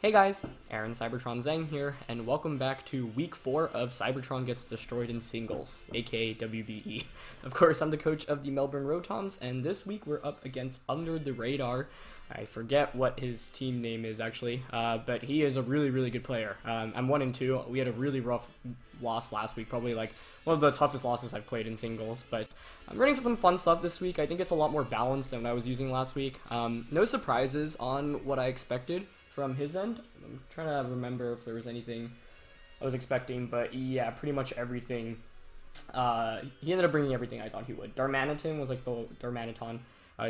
Hey guys, Aaron Cybertron Zhang here, and welcome back to Week 4 of Cybertron Gets Destroyed in Singles, aka WBE. Of course, I'm the coach of the Melbourne Rotoms, and this week we're up against Under the Radar. I forget what his team name is actually, but he is a really good player. I'm 1-2. We had a really rough loss last week, probably like one of the toughest losses I've played in singles, but I'm ready for some fun stuff this week. I think it's a lot more balanced than what I was using last week. No surprises on what I expected from his end. I'm trying to remember if there was anything I was expecting, but yeah, pretty much everything. He ended up bringing everything I thought he would. Darmanitan was like the Darmanitan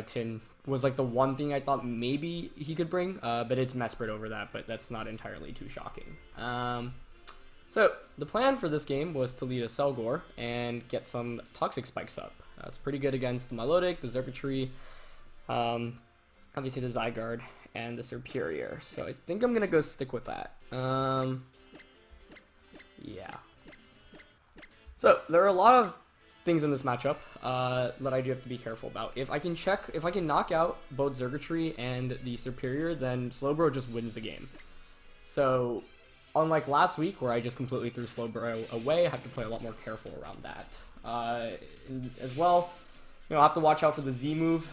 tin was like the one thing I thought maybe he could bring, but it's Mesprit over that, but that's not entirely too shocking. So the plan for this game was to lead a Selgor and get some Toxic Spikes up. It's pretty good against the Melodic, the Xurkitree, obviously the Zygarde, and the Superior. So I think I'm gonna go stick with that. Yeah. So there are a lot of things in this matchup that I do have to be careful about. If I can knock out both Xurkitree and the Superior, then Slowbro just wins the game. So unlike last week where I just completely threw Slowbro away, I have to play a lot more careful around that. As well, I have to watch out for the Z move.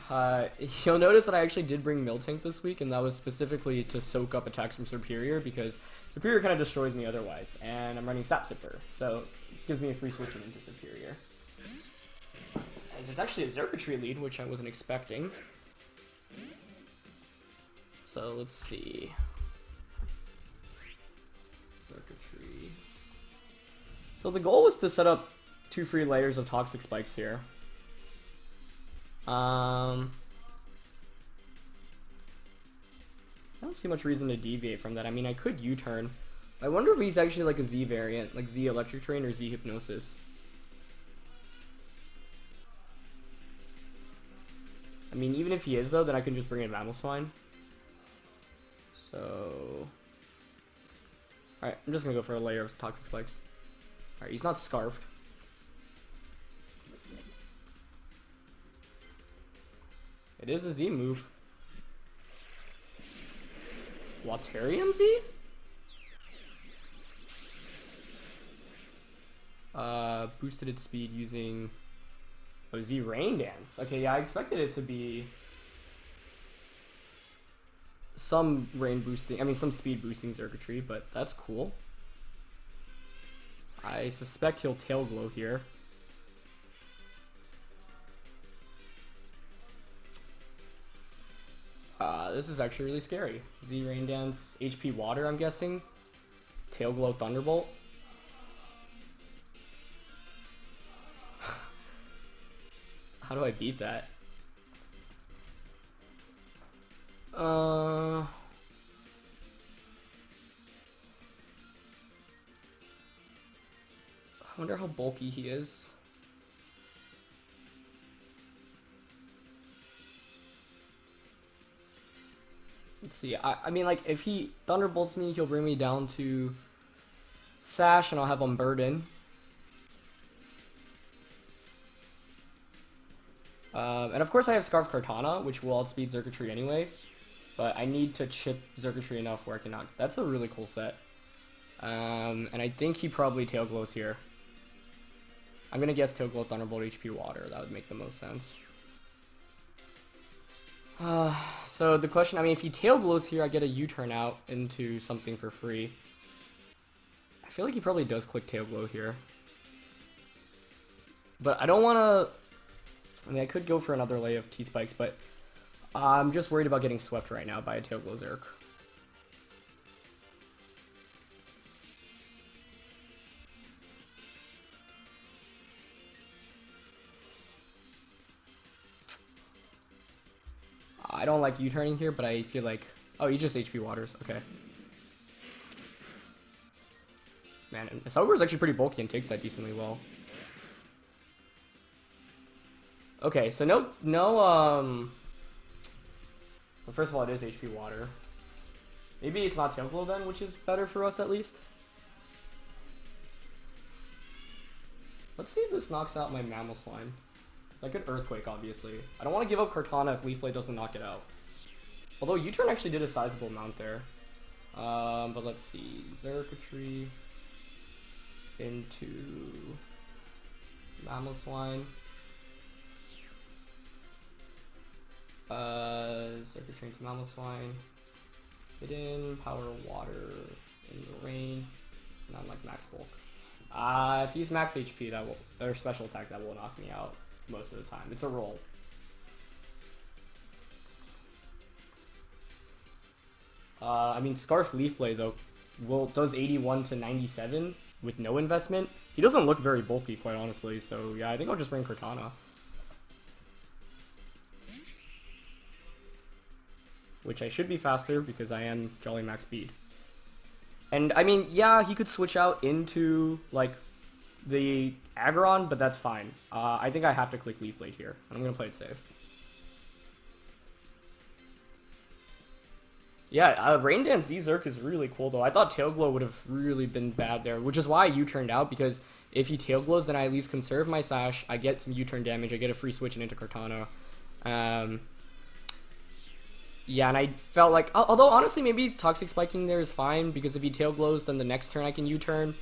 You'll notice that I actually did bring Miltank this week, and that was specifically to soak up attacks from Superior, because Superior kind of destroys me otherwise, and I'm running Sap Sipper, so it gives me a free switching into Superior. As there's actually a Xurkitree lead, which I wasn't expecting. So let's see. Xurkitree. So the goal was to set up 2 free layers of Toxic Spikes here. I don't see much reason to deviate from that. I mean, I could U-turn. I wonder if he's actually like a Z variant, like Z Electric Train or Z Hypnosis. I mean, even if he is though, then I can just bring in Mamoswine. So, alright, I'm just gonna go for a layer of Toxic Spikes. Alright, he's not Scarfed. It is a Z move. Waterium Z? Boosted its speed using Z Rain Dance. Okay, yeah, I expected it to be some some speed boosting Xurkitree, but that's cool. I suspect he'll Tail Glow here. This is actually really scary. Z Rain Dance, HP Water, I'm guessing. Tail Glow Thunderbolt. How do I beat that? I wonder how bulky he is. Let's see. I mean, like, if he Thunderbolts me, he'll bring me down to Sash, and I'll have Unburden. And of course I have Scarf Kartana, which will outspeed Xurkitree anyway. But I need to chip Xurkitree enough where I can knock. That's a really cool set. And I think he probably Tail Glows here. I'm gonna guess Tail Glow Thunderbolt HP Water. That would make the most sense. So the question, I mean, if he Tail Glows here, I get a U-turn out into something for free. I feel like he probably does click Tail Glow here. But I don't want to... I mean, I could go for another lay of T-Spikes, but I'm just worried about getting swept right now by a Tail Glow Zerk. I don't like U-turning here, but I feel like... Oh, he just HP Waters. Okay. Man, Selgor is actually pretty bulky and takes that decently well. Okay, so well, first of all, it is HP Water. Maybe it's not Tail Glow then, which is better for us at least. Let's see if this knocks out my Mamoswine. Because I could Earthquake, obviously. I don't want to give up Kartana if Leaf Blade doesn't knock it out. Although U-turn actually did a sizable amount there. But let's see. Circuitry into Mammal Swine. Circuitry into Mammal Swine. Hidden, Power, Water, in the Rain. Not like Max Bulk. If he's max HP, that will, or special attack, that will knock me out most of the time. It's a roll. I mean, Scarf Leaf Blade, though, does 81 to 97 with no investment. He doesn't look very bulky, quite honestly, so yeah, I think I'll just bring Cortana. Which I should be faster, because I am Jolly Max Speed. And, I mean, yeah, he could switch out into, like, the Aggron, but that's fine. I think I have to click Leaf Blade here. I'm going to play it safe. Yeah, Rain Dance Z-Zerk is really cool, though. I thought Tail Glow would have really been bad there, which is why U-turned out, because if he Tail Glows, then I at least conserve my Sash, I get some U-turn damage, I get a free switch into Cortana. Yeah, and I felt like, although honestly maybe Toxic Spiking there is fine, because if he Tail Glows, then the next turn I can U-turn.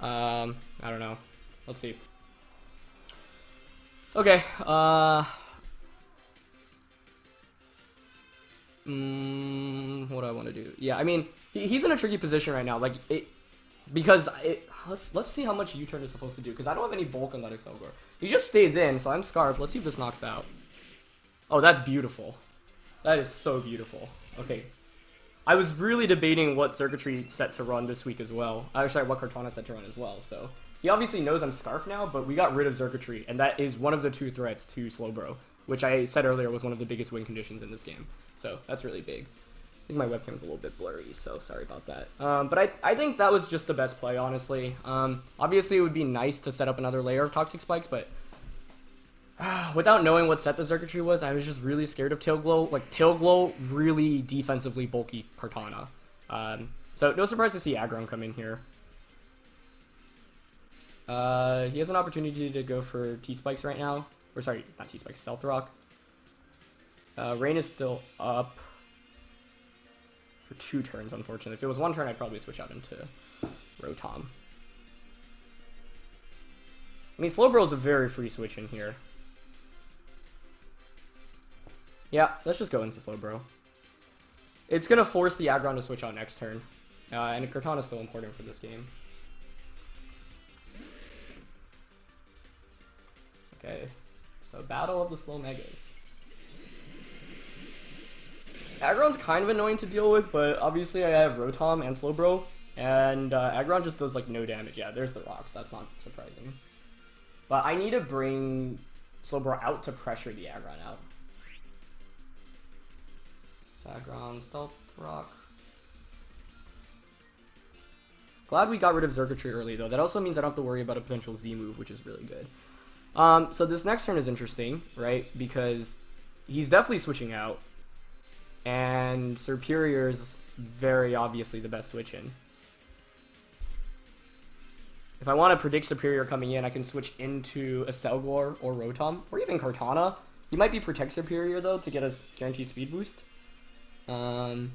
I don't know. Let's see. Okay, what do I want to do? Yeah, I mean, he's in a tricky position right now, like, let's see how much U-turn is supposed to do, because I don't have any bulk on that Excelgor. He just stays in, so I'm Scarf. Let's see if this knocks out. Oh, that's beautiful. That is so beautiful. Okay. I was really debating what Circuitry set to run this week as well. Actually, what Cortana set to run as well, so. He obviously knows I'm Scarf now, but we got rid of Circuitry, and that is one of the 2 threats to Slowbro, which I said earlier was one of the biggest win conditions in this game. So, that's really big. I think my webcam's a little bit blurry, so sorry about that. But I think that was just the best play, honestly. Obviously, it would be nice to set up another layer of Toxic Spikes, but without knowing what set the Circuitry was, I was just really scared of Tail Glow. Like, Tail Glow, really defensively bulky Cortana. So, no surprise to see Aggron come in here. He has an opportunity to go for T-Spikes right now. Or, sorry, not T-Spikes, Stealth Rock. Rain is still up for 2 turns, unfortunately. If it was 1 turn, I'd probably switch out into Rotom. I mean, Slowbro is a very free switch in here. Yeah, let's just go into Slowbro. It's going to force the Aggron to switch out next turn. And Cortana is still important for this game. Okay, so Battle of the Slow Megas. Aggron's kind of annoying to deal with, but obviously I have Rotom and Slowbro, and Aggron just does, like, no damage. Yeah, there's the rocks. That's not surprising. But I need to bring Slowbro out to pressure the Aggron out. Aggron, Stealth Rock. Glad we got rid of Circuitry early, though. That also means I don't have to worry about a potential Z move, which is really good. So this next turn is interesting, right? Because he's definitely switching out. And Superior is very obviously the best switch in. If I want to predict Superior coming in, I can switch into a Excelgor or Rotom, or even Cortana. He might be Protect Superior, though, to get us guaranteed speed boost. And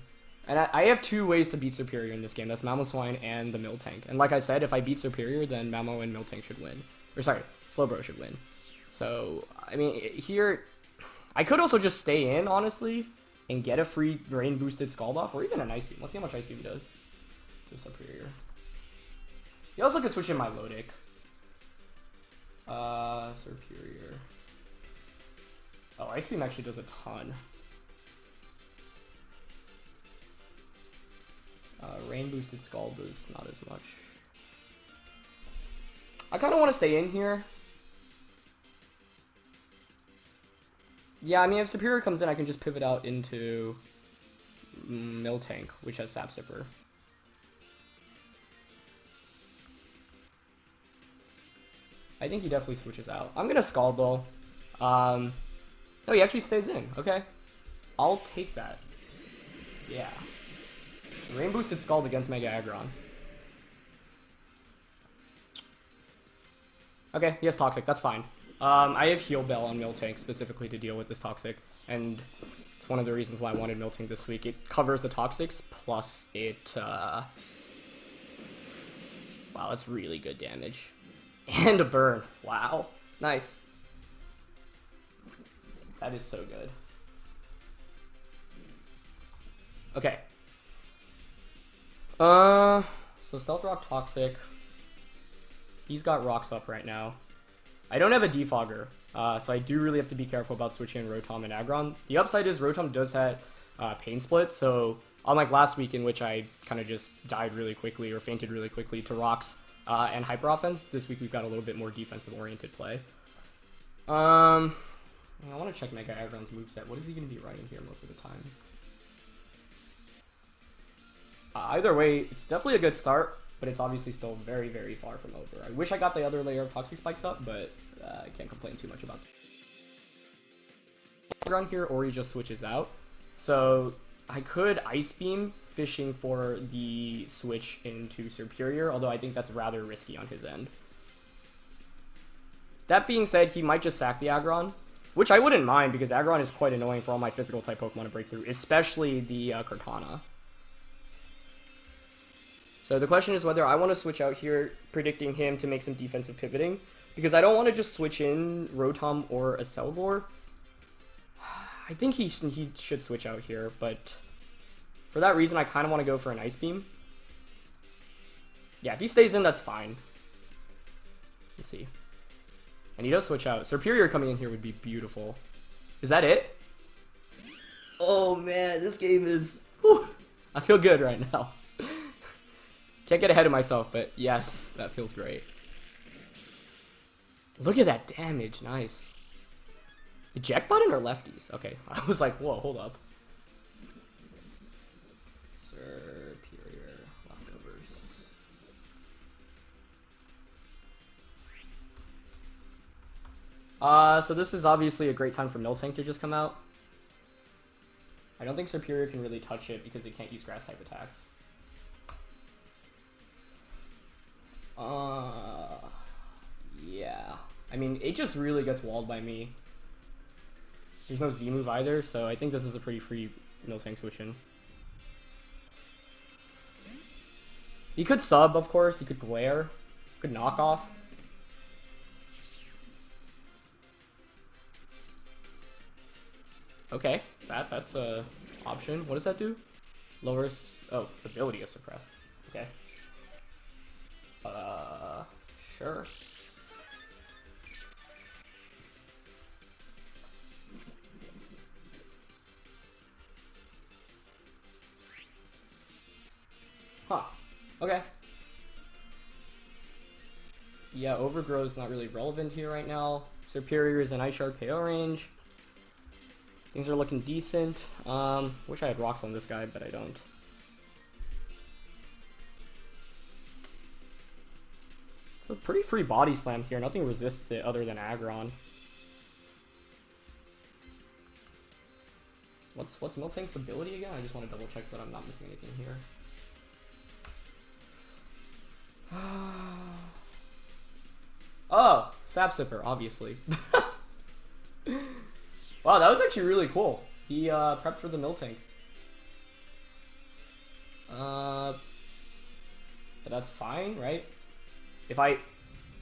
I have 2 ways to beat Superior in this game. That's Mamoswine and the Miltank. And like I said, if I beat Superior, then Mamo and Miltank should win. Or sorry, Slowbro should win. So, I mean, here, I could also just stay in, honestly, and get a free Rain boosted Scald off, or even an Ice Beam. Let's see how much Ice Beam does to Superior. You also could switch in my Lodic. Superior. Oh, Ice Beam actually does a ton. Rain boosted Scald does not as much. I kind of want to stay in here. Yeah, I mean, if Superior comes in, I can just pivot out into Miltank, which has Sap Sipper. I think he definitely switches out. I'm going to Scald, though. No, he actually stays in. Okay. I'll take that. Yeah. Rain boosted Scald against Mega Aggron. Okay, he has Toxic. That's fine. I have Heal Bell on Miltank specifically to deal with this Toxic, and It's one of the reasons why I wanted Miltank this week. It covers the Toxics, plus it... Wow, that's really good damage. And a burn. Wow. Nice. That is so good. Okay. So Stealth Rock Toxic. He's got rocks up right now. I don't have a Defogger, so I do really have to be careful about switching in Rotom and Aggron. The upside is Rotom does have Pain Split, so unlike last week in which I kind of just died really quickly or fainted really quickly to rocks and Hyper Offense, this week we've got a little bit more defensive-oriented play. I want to check Mega Aggron's moveset. What is he going to be riding here most of the time? Either way, it's definitely a good start, but it's obviously still very, very far from over. I wish I got the other layer of Toxic Spikes up, but I can't complain too much about it. Around here, or he just switches out. So I could Ice Beam, fishing for the switch into Superior, although I think that's rather risky on his end. That being said, he might just sack the Aggron, which I wouldn't mind because Aggron is quite annoying for all my physical type Pokemon to break through, especially the Cortana. So the question is whether I want to switch out here, predicting him to make some defensive pivoting, because I don't want to just switch in Rotom or a Cellbor. I think he should switch out here, but for that reason, I kind of want to go for an Ice Beam. Yeah, if he stays in, that's fine. Let's see. And he does switch out. Superior coming in here would be beautiful. Is that it? Oh man, this game is... Whew. I feel good right now. Can't get ahead of myself, but yes, that feels great. Look at that damage, nice. Eject button or lefties? Okay, I was like, whoa, hold up. Superior leftovers. So this is obviously a great time for Miltank to just come out. I don't think Superior can really touch it because it can't use grass type attacks. Yeah. I mean, it just really gets walled by me. There's no Z move either, so I think this is a pretty free Miltank switch in. He could sub, of course. He could glare. Could knock off. Okay, that's a option. What does that do? Lowers... Oh, ability is suppressed. Okay. Sure. Huh. Okay. Yeah, Overgrow is not really relevant here right now. Superior is an Ice Shard KO range. Things are looking decent. Wish I had rocks on this guy, but I don't. It's a pretty free body slam here. Nothing resists it other than Aggron. What's Miltank's ability again? I just want to double check that I'm not missing anything here. Oh, Sap Sipper, obviously. Wow, that was actually really cool. He prepped for the Miltank. But that's fine, right? If I'm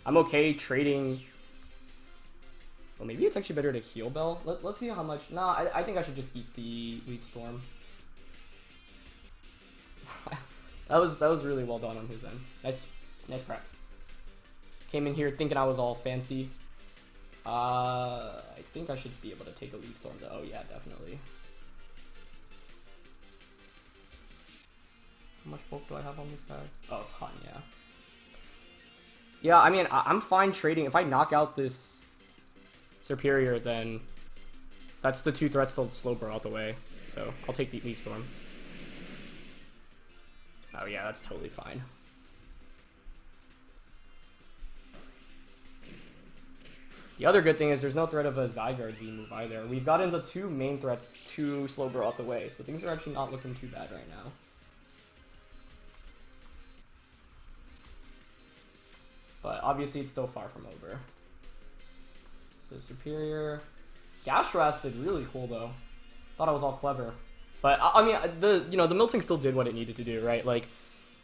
okay trading... Well, maybe it's actually better to Heal Bell. Let's see how much... Nah, I think I should just eat the Leaf Storm. that was really well done on his end. Nice prep. Came in here thinking I was all fancy. I think I should be able to take a Leaf Storm though. Oh yeah, definitely. How much bulk do I have on this guy? Oh, a ton, yeah. Yeah, I mean, I'm fine trading. If I knock out this Superior, then that's the two threats to Slowbro out the way. So I'll take the Leaf Storm. Oh yeah, that's totally fine. The other good thing is there's no threat of a Zygarde Z move either. We've gotten the two main threats to Slowbro out the way, so things are actually not looking too bad right now. But obviously it's still far from over. So Superior. Gastro Acid, really cool though. Thought I was all clever. But, I mean, the Milting still did what it needed to do, right? Like,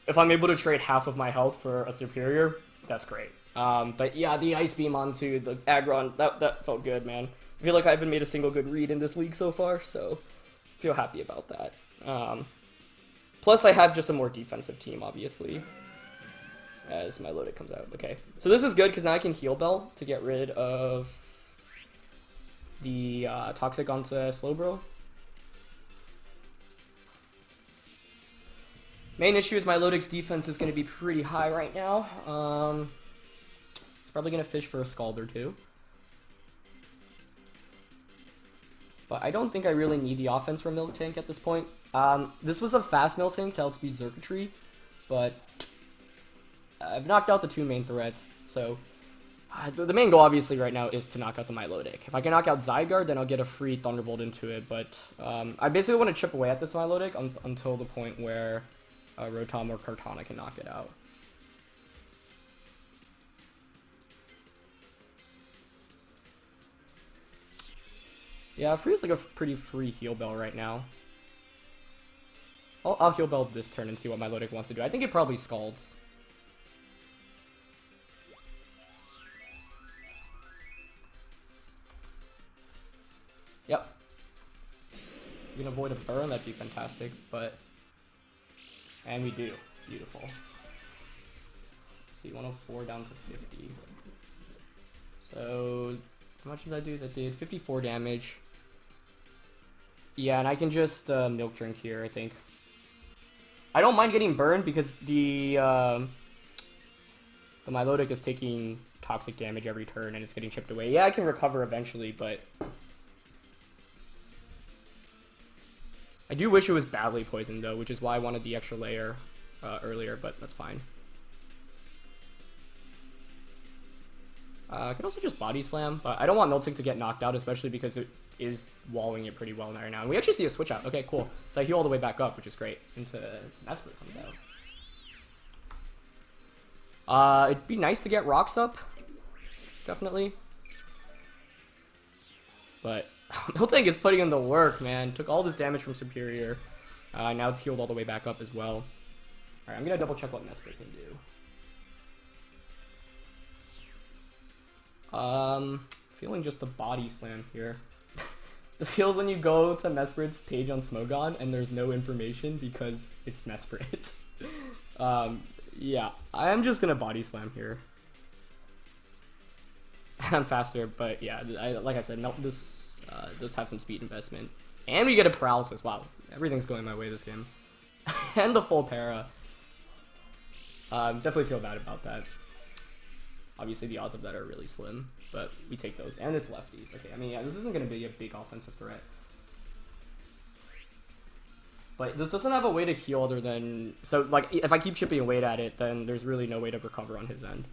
if I'm able to trade half of my health for a superior, that's great. But yeah, the Ice Beam onto the Aggron, that felt good, man. I feel like I haven't made a single good read in this league so far, so feel happy about that. Plus, I have just a more defensive team, obviously, as my Milotic comes out. Okay, so this is good, because now I can Heal Bell to get rid of the Toxic onto Slowbro. Main issue is my Milotic's defense is going to be pretty high right now. It's probably going to fish for a Scald or two. But I don't think I really need the offense from Miltank at this point. This was a fast Miltank to outspeed Circuitry, but I've knocked out the two main threats, so the main goal obviously right now is to knock out the Milotic. If I can knock out Zygarde, then I'll get a free Thunderbolt into it, but I basically want to chip away at this Milotic until the point where Rotom or Kartana can knock it out. Yeah, Free is like a pretty free Heal Bell right now. I'll Heal Bell this turn and see what my Milotic wants to do. I think it probably Scalds. Yep. If we can avoid a burn, that'd be fantastic, but... And we do. Beautiful. See, 104 down to 50. So, how much did I do? That did 54 damage. Yeah, and I can just Milk Drink here, I think. I don't mind getting burned because the Milotic is taking toxic damage every turn and it's getting chipped away. Yeah, I can recover eventually, but I do wish it was badly poisoned though, which is why I wanted the extra layer earlier, but that's fine. I could also just Body Slam, but I don't want Miltank to get knocked out, especially because it is walling it pretty well right now. And we actually see a switch out. Okay, cool. So I heal all the way back up, which is great. Into Mesper comes out. It'd be nice to get rocks up. Definitely. But Miltank is putting in the work, man. Took all this damage from Superior. Now it's healed all the way back up as well. Alright, I'm gonna double check what Mesper can do. Feeling just the Body Slam here. The feels when you go to Mesprit's page on Smogon and there's no information because it's Mesprit. Yeah, I am just gonna Body Slam here. I'm faster, but yeah, like I said, this does have some speed investment. And we get a Paralysis. Wow, everything's going my way this game. And the full para. Definitely feel bad about that. Obviously, the odds of that are really slim, but we take those. And it's lefties. Okay, I mean, yeah, this isn't going to be a big offensive threat. But this doesn't have a way to heal other than... So, like, if I keep chipping away at it, then there's really no way to recover on his end.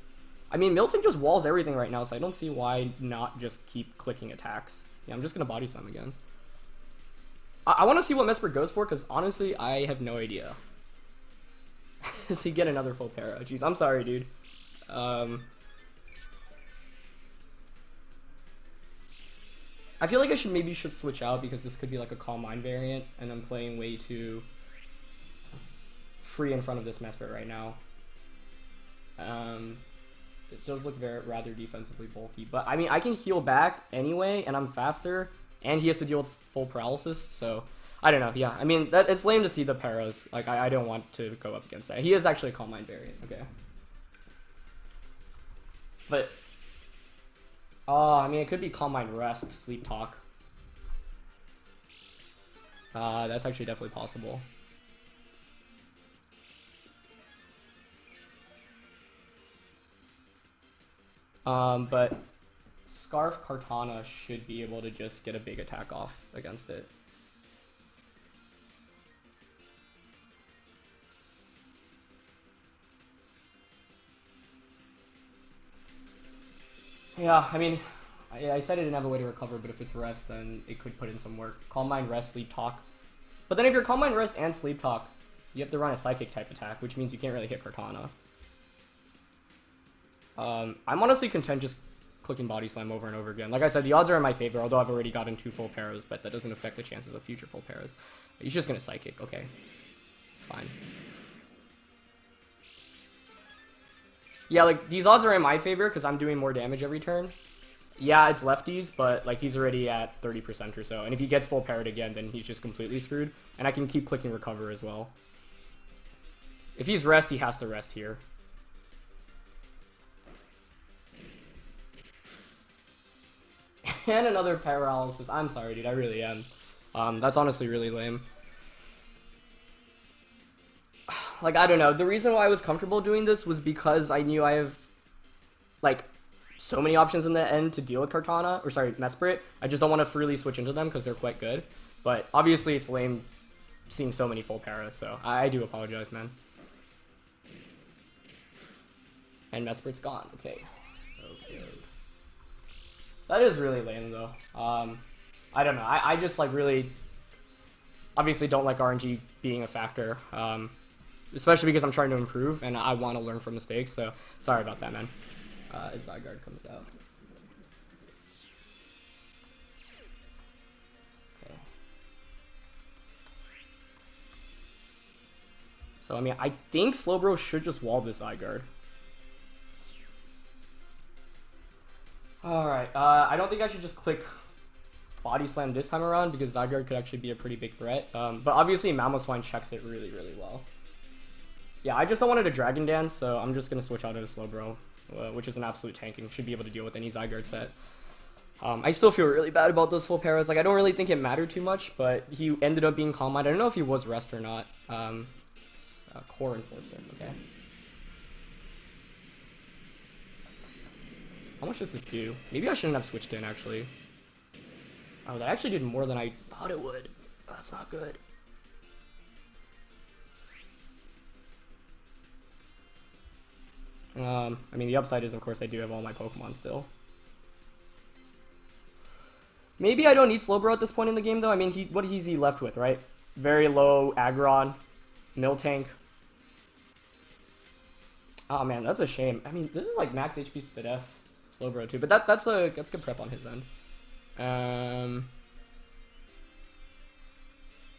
I mean, Miltank just walls everything right now, so I don't see why not just keep clicking attacks. Yeah, I'm just going to Body Slam again. I want to see what Mesper goes for, because honestly, I have no idea. Does he get another full para? Jeez, I'm sorry, dude. I feel like I should switch out because this could be like a Calm Mind variant, and I'm playing way too free in front of this Mesprit right now. It does look rather defensively bulky, but I mean I can heal back anyway, and I'm faster, and he has to deal with full paralysis, so I don't know. Yeah, I mean it's lame to see the paras. Like I don't want to go up against that. He is actually a Calm Mind variant. Okay, but. I mean, it could be Calm Mind Rest, Sleep Talk. That's actually definitely possible. But Scarf Kartana should be able to just get a big attack off against it. Yeah, I mean, I said it didn't have a way to recover, but if it's Rest, then it could put in some work. Calm Mind, Rest, Sleep Talk. But then if you're Calm Mind, Rest, and Sleep Talk, you have to run a Psychic type attack, which means you can't really hit Kartana. I'm honestly content just clicking body slam over and over again. Like I said, the odds are in my favor, although I've already gotten 2 full paras, but that doesn't affect the chances of future full paras. He's just gonna psychic. Okay, fine. Yeah, like these odds are in my favor because I'm doing more damage every turn. Yeah, it's lefties, but like he's already at 30% or so, and if he gets full parried again, then he's just completely screwed. And I can keep clicking recover as well. If he's rest, he has to rest here. And another paralysis. I'm sorry, dude. I really am. That's honestly really lame. Like, I don't know. The reason why I was comfortable doing this was because I knew I have, like, so many options in the end to deal with Kartana. Or, sorry, Mesprit. I just don't want to freely switch into them because they're quite good. But, obviously, it's lame seeing so many full paras. So, I do apologize, man. And Mesprit's gone. Okay. So good. That is really lame, though. I don't know. I just, like, really obviously don't like RNG being a factor. Especially because I'm trying to improve, and I want to learn from mistakes, so sorry about that, man. Zygarde comes out. Okay. So, I mean, I think Slowbro should just wall this Zygarde. Alright, I don't think I should just click Body Slam this time around because Zygarde could actually be a pretty big threat. But obviously Mamoswine checks it really, really well. Yeah, I just don't want it to Dragon Dance, so I'm just going to switch out of Slowbro, which is an absolute tank and should be able to deal with any Zygarde set. I still feel really bad about those full paras. Like, I don't really think it mattered too much, but he ended up being Calm Mind. I don't know if he was Rest or not. Core Enforcer, okay. How much does this do? Maybe I shouldn't have switched in, actually. Oh, that actually did more than I thought it would. That's not good. I mean, the upside is, of course, I do have all my Pokemon still. Maybe I don't need Slowbro at this point in the game, though. I mean, what is he left with, right? Very low Aggron, Miltank. Oh, man, that's a shame. I mean, this is like max HP Spidef. Slowbro too, but that's good prep on his end.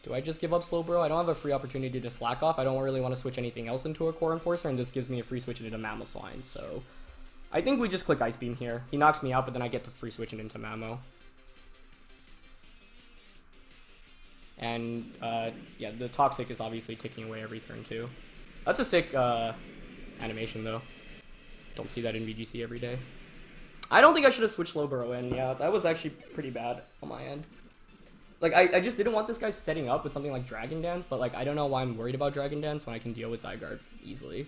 Do I just give up Slowbro? I don't have a free opportunity to slack off. I don't really want to switch anything else into a Core Enforcer, and this gives me a free switch into Mamoswine, so I think we just click Ice Beam here. He knocks me out, but then I get to free switch it into Mamo. And yeah, the Toxic is obviously ticking away every turn too. That's a sick animation though. Don't see that in VGC every day. I don't think I should have switched Slowbro in. Yeah, that was actually pretty bad on my end. Like, I just didn't want this guy setting up with something like Dragon Dance, but, like, I don't know why I'm worried about Dragon Dance when I can deal with Zygarde easily.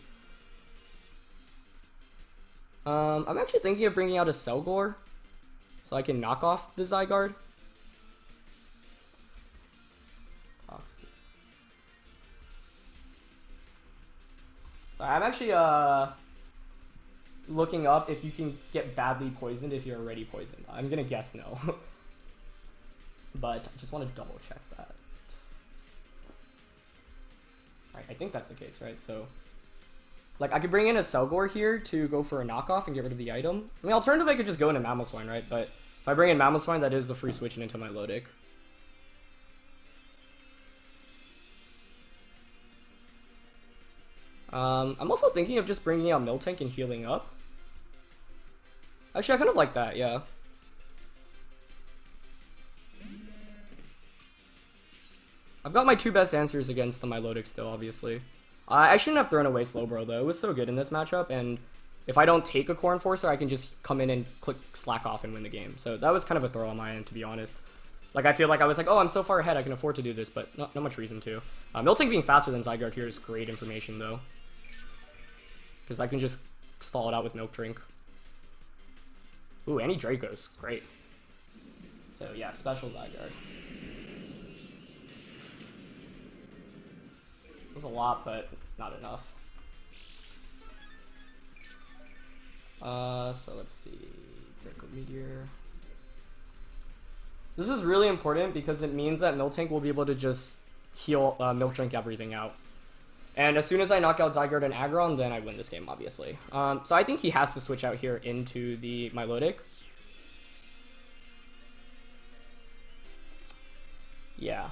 I'm actually thinking of bringing out a Selgor so I can knock off the Zygarde. I'm actually, looking up if you can get badly poisoned if you're already poisoned. I'm gonna guess no. But I just want to double check that. Alright, I think that's the case, right? So, like, I could bring in a Selgor here to go for a knockoff and get rid of the item. I mean, alternatively, I could just go into Mamoswine, right? But if I bring in Mamoswine, that is the free switching into my Lodic. I'm also thinking of just bringing out Miltank and healing up. Actually, I kind of like that, yeah. I've got my 2 best answers against the Milotic still, obviously. I shouldn't have thrown away Slowbro, though. It was so good in this matchup, and if I don't take a Core Enforcer, I can just come in and click Slack Off and win the game. So that was kind of a throw on my end, to be honest. Like, I feel like I was like, oh, I'm so far ahead, I can afford to do this, but not much reason to. Miltank being faster than Zygarde here is great information, though. Because I can just stall it out with Milk Drink. Ooh, any Dracos. Great. So, yeah, special Zygarde. It was a lot, but not enough. So let's see. Draco Meteor. This is really important because it means that Miltank will be able to just heal Milk Drink everything out. And as soon as I knock out Zygarde and Aggron, then I win this game, obviously. So I think he has to switch out here into the Milotic. Yeah.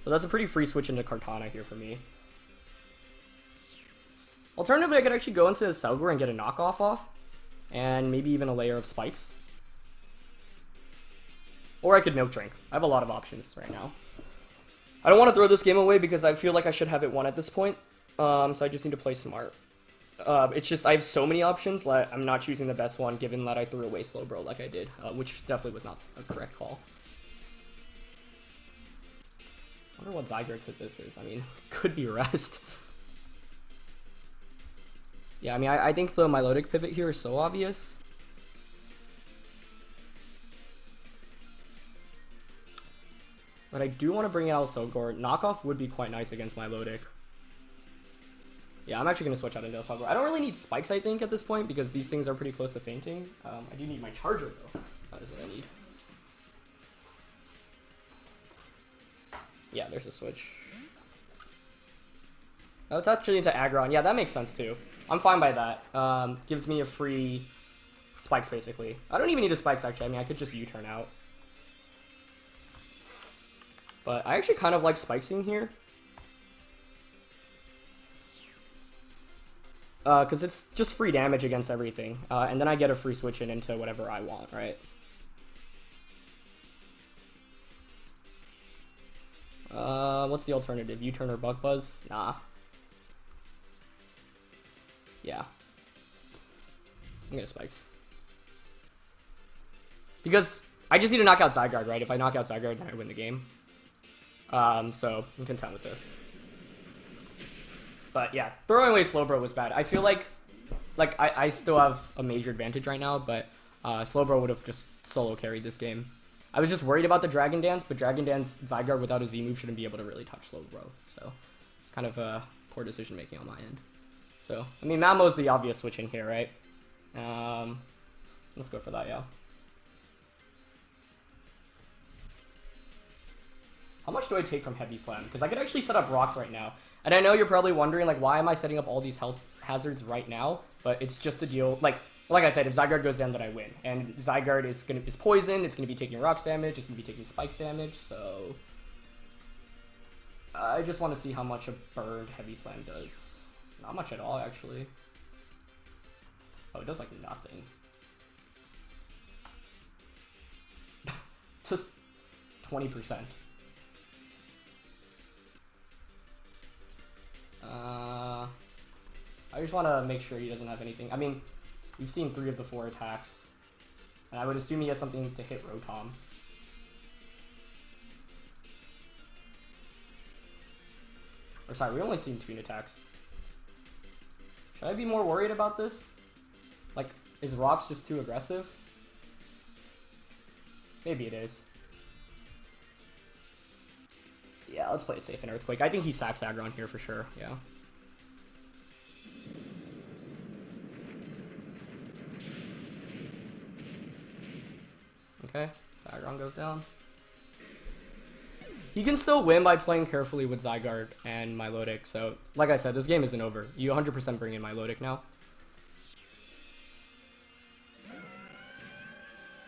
So that's a pretty free switch into Kartana here for me. Alternatively, I could actually go into Selgor and get a knockoff off. And maybe even a layer of spikes. Or I could Milk Drink. I have a lot of options right now. I don't want to throw this game away because I feel like I should have it won at this point. So I just need to play smart. It's just I have so many options that I'm not choosing the best one given that I threw away Slowbro like I did. Which definitely was not a correct call. I wonder what Zygarde's hit this is. I mean, could be Rest. Yeah, I mean, I think the Milotic pivot here is so obvious. But I do want to bring out Selgor. Knockoff would be quite nice against Milotic. Yeah, I'm actually going to switch out into Selgor. I don't really need spikes, I think, at this point, because these things are pretty close to fainting. I do need my charger, though. That is what I need. Yeah, there's a switch. Oh, it's actually into Aggron. Yeah, that makes sense, too. I'm fine by that. Gives me a free spikes, basically. I don't even need a spikes, actually. I mean, I could just U-turn out. But I actually kind of like spikesing here. Because it's just free damage against everything. And then I get a free switch in into whatever I want, right? What's the alternative? U-turn or Bug Buzz? Nah. Yeah. I'm gonna spikes. Because I just need to knock out Zygarde, right? If I knock out Zygarde, then I win the game. So I'm content with this. But yeah, throwing away Slowbro was bad. I feel like I still have a major advantage right now, but Slowbro would have just solo carried this game. I was just worried about the Dragon Dance, but Dragon Dance Zygarde without a Z move shouldn't be able to really touch Slowbro. So it's kind of poor decision making on my end. So I mean, Mamo's the obvious switch in here, right? Let's go for that, yeah. How much do I take from Heavy Slam? Because I could actually set up rocks right now. And I know you're probably wondering, like, why am I setting up all these health hazards right now? But it's just to deal, like I said, if Zygarde goes down, then I win. And Zygarde is poison, it's gonna be taking rocks damage, it's gonna be taking spikes damage, so I just want to see how much a burned Heavy Slam does. Not much at all, actually. Oh, it does like nothing. Just 20%. I just want to make sure he doesn't have anything. I mean, we've seen 3 of the 4 attacks. And I would assume he has something to hit Rotom. Or sorry, we only seen 2 attacks. Should I be more worried about this? Like, is Rocks just too aggressive? Maybe it is. Yeah, let's play it safe in Earthquake. I think he sacks Aggron here for sure, yeah. Okay, Aggron goes down. He can still win by playing carefully with Zygarde and Milotic, so like I said, this game isn't over. You 100% bring in Milotic now.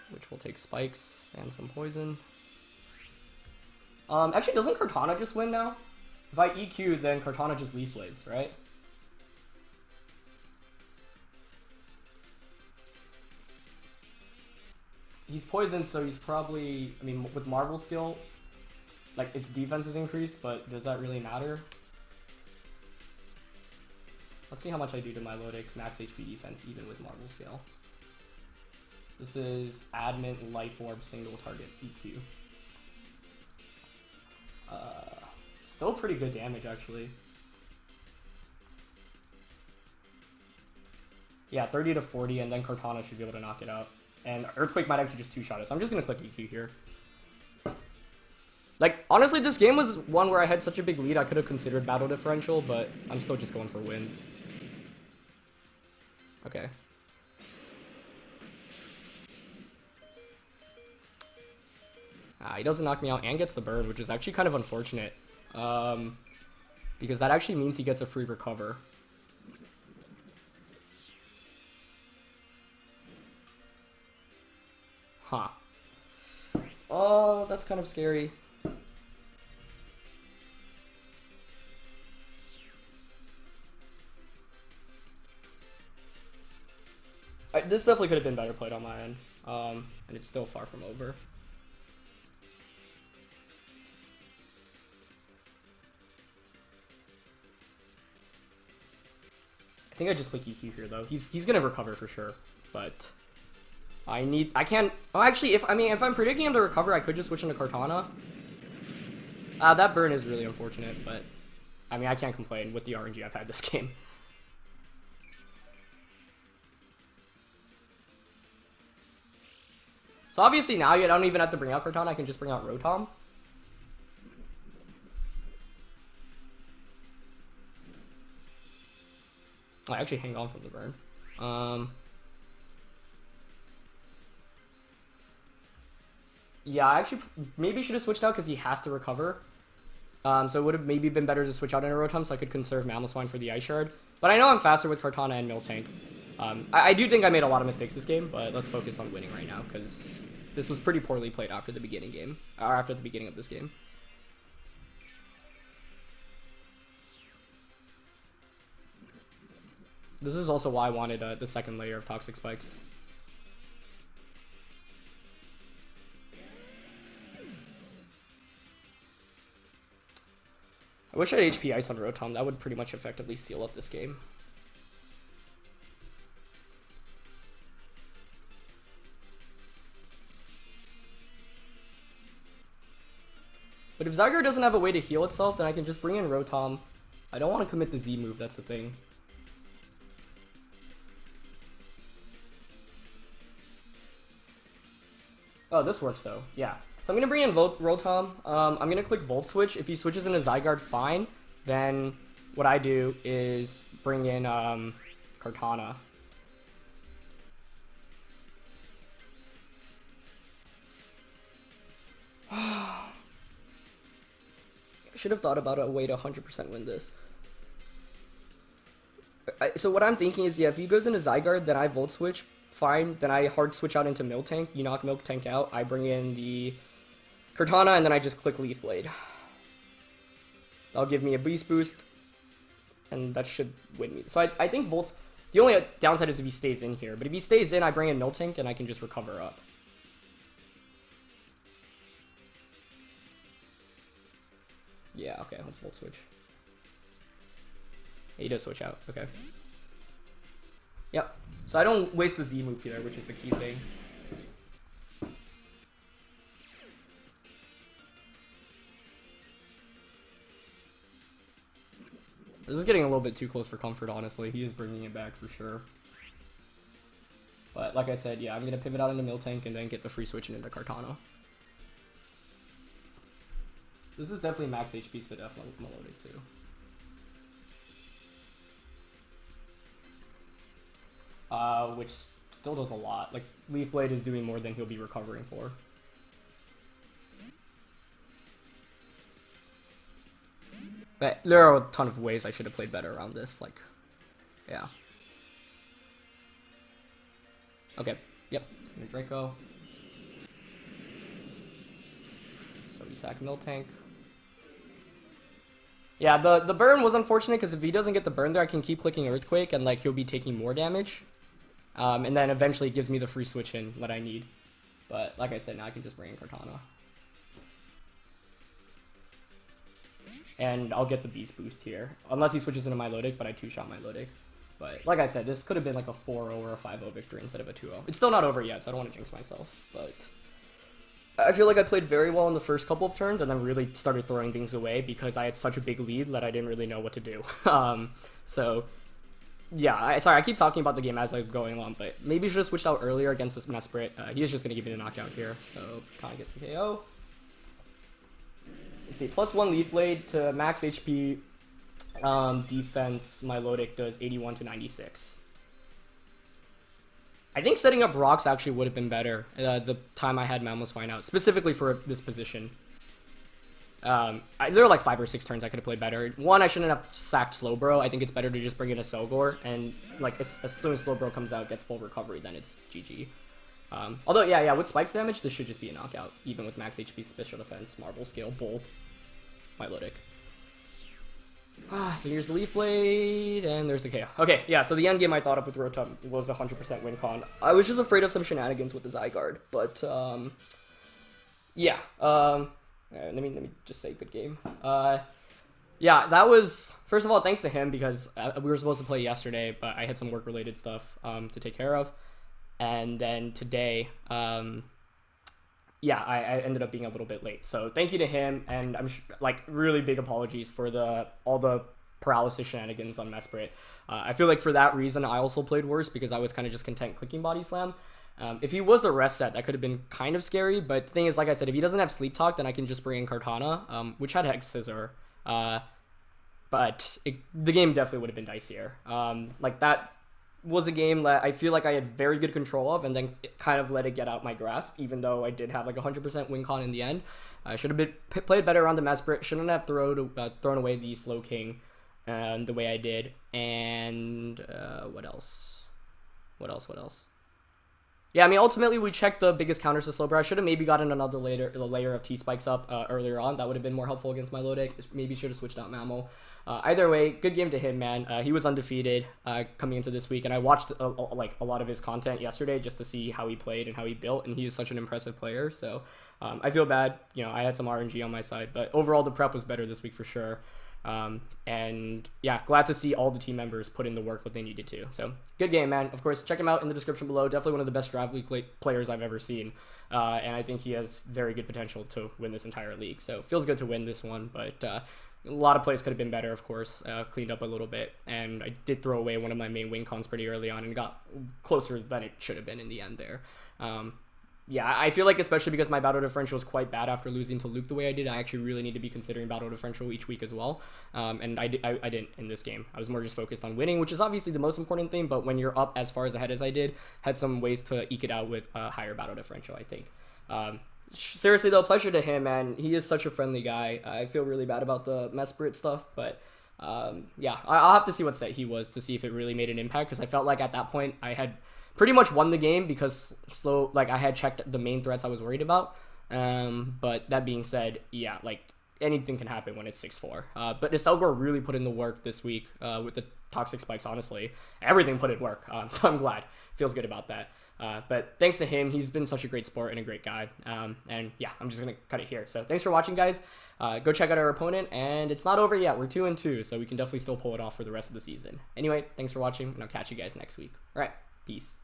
Which will take spikes and some poison. Actually, doesn't Kartana just win now? If I EQ, then Kartana just Leaf Blades, right? He's poisoned, so he's probably... I mean, with Marvel skill, like, its defense is increased, but does that really matter? Let's see how much I do to Milotic max HP defense, even with Marvel skill. This is Adamant, Life Orb, single target, EQ. Still pretty good damage, actually. Yeah, 30 to 40, and then Kartana should be able to knock it out. And Earthquake might actually just two-shot it, so I'm just going to click EQ here. Like, honestly, this game was one where I had such a big lead, I could have considered battle differential, but I'm still just going for wins. Okay. He doesn't knock me out and gets the burn, which is actually kind of unfortunate. Because that actually means he gets a free recover. Huh. Oh, that's kind of scary. This definitely could have been better played on my end. And it's still far from over. I think I just click EQ here though. He's gonna recover for sure, but I can't. Oh, actually, if I'm predicting him to recover, I could just switch into Kartana. That burn is really unfortunate, but I mean I can't complain with the RNG I've had this game. So obviously now you don't even have to bring out Kartana. I can just bring out Rotom. I actually hang on from the burn. Yeah, I actually maybe should have switched out because he has to recover. So it would have maybe been better to switch out into Rotom so I could conserve Mamoswine for the Ice Shard. But I know I'm faster with Kartana and Miltank. I do think I made a lot of mistakes this game, but let's focus on winning right now because this was pretty poorly played after the beginning of this game. This is also why I wanted the second layer of Toxic Spikes. I wish I had HP Ice on Rotom. That would pretty much effectively seal up this game. But if Zygarde doesn't have a way to heal itself, then I can just bring in Rotom. I don't want to commit the Z move, that's the thing. Oh, this works though. Yeah. So I'm going to bring in Rotom. I'm going to click Volt Switch. If he switches into Zygarde, fine. Then what I do is bring in Kartana. I should have thought about a way to 100% win this. So what I'm thinking is, yeah, if he goes into Zygarde, then I Volt Switch. Fine. Then I hard switch out into Miltank. You knock Miltank out. I bring in the Kartana, and then I just click Leaf Blade. That'll give me a Beast Boost, and that should win me. So I think Volt's... The only downside is if he stays in here, but if he stays in, I bring in Miltank, and I can just recover up. Yeah, okay, let's Volt Switch. Yeah, he does switch out, okay. Yep, so I don't waste the Z move here, which is the key thing. This is getting a little bit too close for comfort, honestly. He is bringing it back for sure. But like I said, yeah, I'm going to pivot out into Miltank and then get the free switch into Kartana. This is definitely max HP Spidef Melodic too. Which still does a lot. Like, Leaf Blade is doing more than he'll be recovering for. But there are a ton of ways I should have played better around this, like, yeah. Okay, yep, it's gonna Draco. So we sack Miltank. Yeah, the burn was unfortunate, because if he doesn't get the burn there, I can keep clicking Earthquake, and, like, he'll be taking more damage. And then eventually it gives me the free switch in that I need. But, like I said, now I can just bring in Kartana. And I'll get the Beast Boost here. Unless he switches into Milotic, but I two-shot Milotic. But, like I said, this could have been like a 4-0 or a 5-0 victory instead of a 2-0. It's still not over yet, so I don't want to jinx myself. But I feel like I played very well in the first couple of turns and then really started throwing things away because I had such a big lead that I didn't really know what to do. So, yeah, sorry, I keep talking about the game as I'm going along, but maybe I should have switched out earlier against this Mesprit. He is just going to give me the knockout here, so kind of gets the KO. Let's see, +1 Leaf Blade to max HP defense. Milotic does 81 to 96. I think setting up rocks actually would have been better the time I had Mamoswine out, specifically for this position. There are like 5 or 6 turns I could have played better. One, I shouldn't have sacked Slowbro. I think it's better to just bring in a Selgor, and like as soon as Slowbro comes out, gets full recovery, then it's GG. Although, yeah, with Spike's damage, this should just be a knockout, even with max HP, special defense, marble scale, bolt, Milotic. So here's the Leaf Blade, and there's the KO. Okay, yeah, so the end game I thought of with Rotom was 100% win con. I was just afraid of some shenanigans with the Zygarde, but, yeah. Let me just say good game. Yeah, that was, first of all, thanks to him, because we were supposed to play yesterday, but I had some work-related stuff to take care of. And then today, yeah, I ended up being a little bit late. So thank you to him, and I'm like really big apologies for all the paralysis shenanigans on Mesprit. I feel like for that reason, I also played worse because I was kind of just content clicking Body Slam. If he was the rest set, that could have been kind of scary. But the thing is, like I said, if he doesn't have Sleep Talk, then I can just bring in Kartana, which had Hex Scissor. But the game definitely would have been dicier. Like that was a game that I feel like I had very good control of, and then it kind of let it get out my grasp, even though I did have like 100% win con in the end. I should have played better around the Mesprit, shouldn't have thrown away the Slow King the way I did. And what else? Yeah, I mean, ultimately, we checked the biggest counters to Slowbro. I should have maybe gotten another layer of T-Spikes up earlier on. That would have been more helpful against Milotic. Maybe should have switched out Mammal. Either way, good game to him, man. He was undefeated coming into this week, and I watched like a lot of his content yesterday just to see how he played and how he built, and he is such an impressive player. So I feel bad. You know, I had some RNG on my side, but overall, the prep was better this week for sure. And yeah, glad to see all the team members put in the work what they needed to. So good game, man. Of course, check him out in the description below. Definitely one of the best Draft League players I've ever seen. And I think he has very good potential to win this entire league. So feels good to win this one, but a lot of plays could have been better, of course, cleaned up a little bit. And I did throw away one of my main win cons pretty early on and got closer than it should have been in the end there. Yeah, I feel like especially because my battle differential was quite bad after losing to Luke the way I did, I actually really need to be considering battle differential each week as well. And I didn't in this game. I was more just focused on winning, which is obviously the most important thing, but when you're up as far as ahead as I did, had some ways to eke it out with a higher battle differential, I think. Seriously though, pleasure to him, man. He is such a friendly guy. I feel really bad about the Mesprit stuff, but yeah, I'll have to see what set he was to see if it really made an impact, because I felt like at that point I had pretty much won the game because I had checked the main threats I was worried about. But that being said, yeah, like anything can happen when it's 6-4. But Iselgor really put in the work this week with the toxic spikes, honestly. Everything put in work, so I'm glad. Feels good about that. But thanks to him, he's been such a great sport and a great guy. And yeah, I'm just going to cut it here. So thanks for watching, guys. Go check out our opponent, and it's not over yet. We're 2-2, so we can definitely still pull it off for the rest of the season. Anyway, thanks for watching, and I'll catch you guys next week. All right, peace.